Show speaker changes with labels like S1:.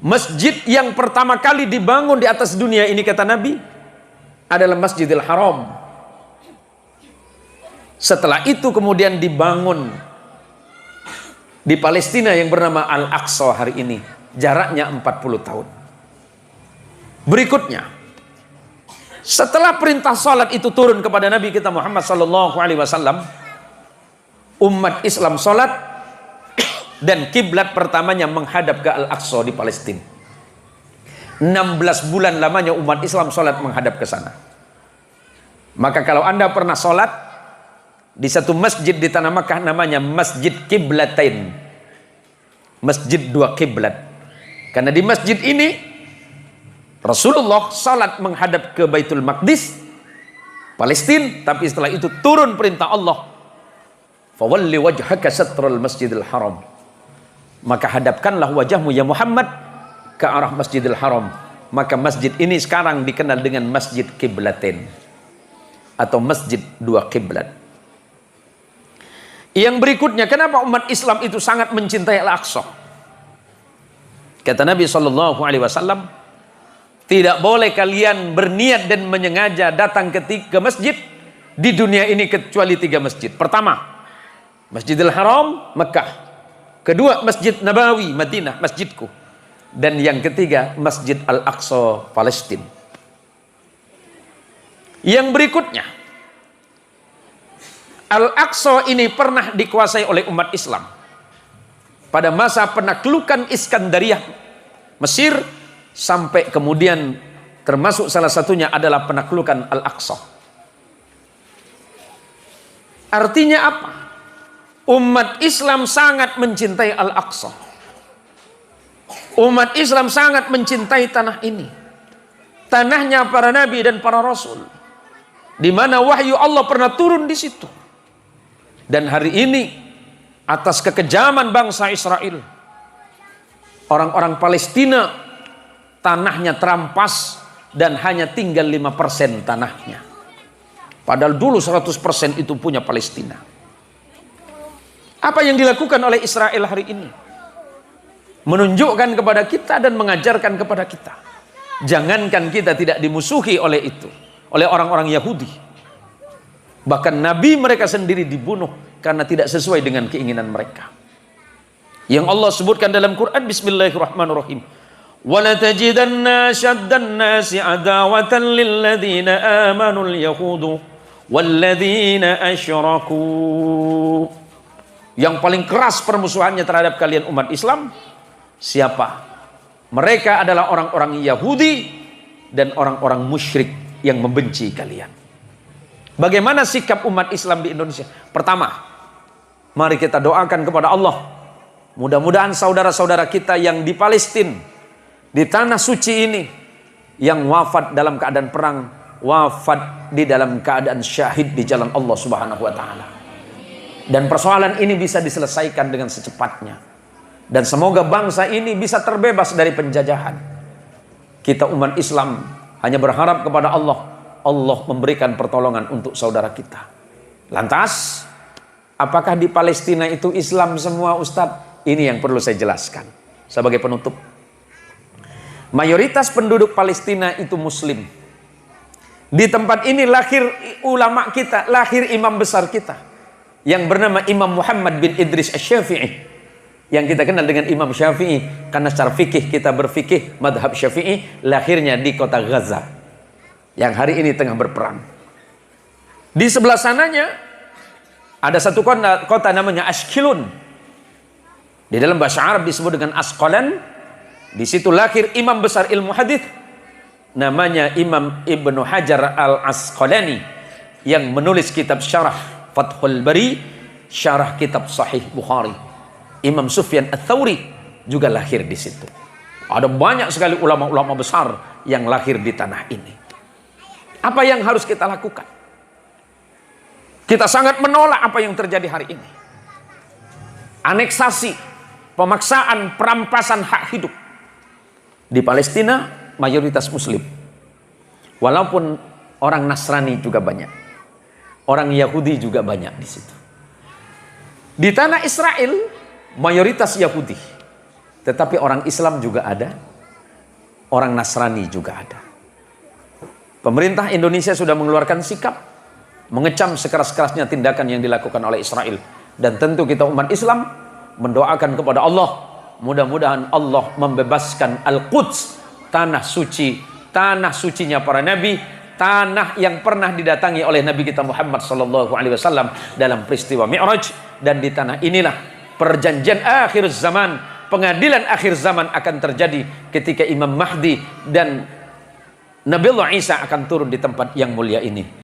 S1: Masjid yang pertama kali dibangun di atas dunia ini, kata Nabi, adalah Masjidil Haram. Setelah itu kemudian dibangun di Palestina yang bernama Al-Aqsa hari ini. Jaraknya 40 tahun. Berikutnya, setelah perintah salat itu turun kepada Nabi kita Muhammad SAW, umat Islam salat dan kiblat pertamanya menghadap ke Al-Aqsa di Palestina. 16 bulan lamanya umat Islam salat menghadap ke sana. Maka kalau Anda pernah salat di satu masjid di Tanah Makkah namanya Masjid Qiblatain, Masjid dua kiblat. Karena di masjid ini Rasulullah salat menghadap ke Baitul Maqdis, Palestina, tapi setelah itu turun perintah Allah, fawalli wajhaka satral Masjidil Haram, maka hadapkanlah wajahmu ya Muhammad ke arah Masjidil Haram. Maka masjid ini sekarang dikenal dengan Masjid Qiblatain atau Masjid dua kiblat. Yang berikutnya, kenapa umat Islam itu sangat mencintai Al-Aqsa? Kata Nabi SAW, tidak boleh kalian berniat dan menyengaja datang ke masjid di dunia ini kecuali 3 masjid. Pertama, Masjidil Haram, Mekah. Kedua, Masjid Nabawi, Madinah, masjidku. Dan yang ketiga, Masjid Al-Aqsa, Palestina. Yang berikutnya, Al-Aqsa ini pernah dikuasai oleh umat Islam pada masa penaklukan Iskandariyah Mesir, sampai kemudian termasuk salah satunya adalah penaklukan Al-Aqsa. Artinya apa? Umat Islam sangat mencintai Al-Aqsa. Umat Islam sangat mencintai tanah ini. Tanahnya para nabi dan para rasul, di mana wahyu Allah pernah turun di situ. Dan hari ini atas kekejaman bangsa Israel, orang-orang Palestina tanahnya terampas dan hanya tinggal 5% tanahnya. Padahal dulu 100% itu punya Palestina. Apa yang dilakukan oleh Israel hari ini? Menunjukkan kepada kita dan mengajarkan kepada kita. Jangankan kita tidak dimusuhi oleh itu, oleh orang-orang Yahudi. Bahkan Nabi mereka sendiri dibunuh karena tidak sesuai dengan keinginan mereka. Yang Allah sebutkan dalam Quran, Bismillahirrahmanirrahim. وَلَتَجِدَنَّ أَشَدَّ النَّاسِ عَدَاوَةً لِلَّذِينَ آمَنُوا الْيَهُودُ وَالَّذِينَ أَشْرَكُوا. Yang paling keras permusuhannya terhadap kalian umat Islam, siapa? Mereka adalah orang-orang Yahudi dan orang-orang musyrik yang membenci kalian. Bagaimana sikap umat Islam di Indonesia? Pertama, mari kita doakan kepada Allah, mudah-mudahan saudara-saudara kita yang di Palestina, di tanah suci ini, yang wafat dalam keadaan perang, wafat di dalam keadaan syahid di jalan Allah Subhanahu wa taala. Dan persoalan ini bisa diselesaikan dengan secepatnya. Dan semoga bangsa ini bisa terbebas dari penjajahan. Kita umat Islam hanya berharap kepada Allah, Allah memberikan pertolongan untuk saudara kita. Lantas, apakah di Palestina itu Islam semua, Ustadz? Ini yang perlu saya jelaskan sebagai penutup. Mayoritas penduduk Palestina itu Muslim. Di tempat ini lahir ulama kita, lahir imam besar kita, yang bernama Imam Muhammad bin Idris Asy-Syafi'i, yang kita kenal dengan Imam Syafi'i, karena secara fikih kita berfikih madhab Syafi'i. Lahirnya di kota Gaza, yang hari ini tengah berperang. Di sebelah sananya ada satu kota namanya Ashkelon. Di dalam bahasa Arab disebut dengan Asqalan. Di situ lahir imam besar ilmu hadis, namanya Imam Ibnu Hajar Al-Asqalani, yang menulis kitab syarah Fathul Bari, syarah kitab Sahih Bukhari. Imam Sufyan Ats-Tsauri juga lahir di situ. Ada banyak sekali ulama-ulama besar yang lahir di tanah ini. Apa yang harus kita lakukan? Kita sangat menolak apa yang terjadi hari ini. Aneksasi, pemaksaan, perampasan hak hidup. Di Palestina mayoritas Muslim. Walaupun orang Nasrani juga banyak. Orang Yahudi juga banyak di situ. Di tanah Israel mayoritas Yahudi. Tetapi orang Islam juga ada. orang Nasrani juga ada. Pemerintah Indonesia sudah mengeluarkan sikap mengecam sekeras-kerasnya tindakan yang dilakukan oleh Israel. Dan tentu kita umat Islam mendoakan kepada Allah, mudah-mudahan Allah membebaskan Al-Quds, tanah suci, tanah sucinya para nabi, tanah yang pernah didatangi oleh Nabi kita Muhammad SAW dalam peristiwa Mi'raj. Dan di tanah inilah perjanjian akhir zaman, pengadilan akhir zaman akan terjadi ketika Imam Mahdi dan Nabi Allah Isa akan turun di tempat yang mulia ini.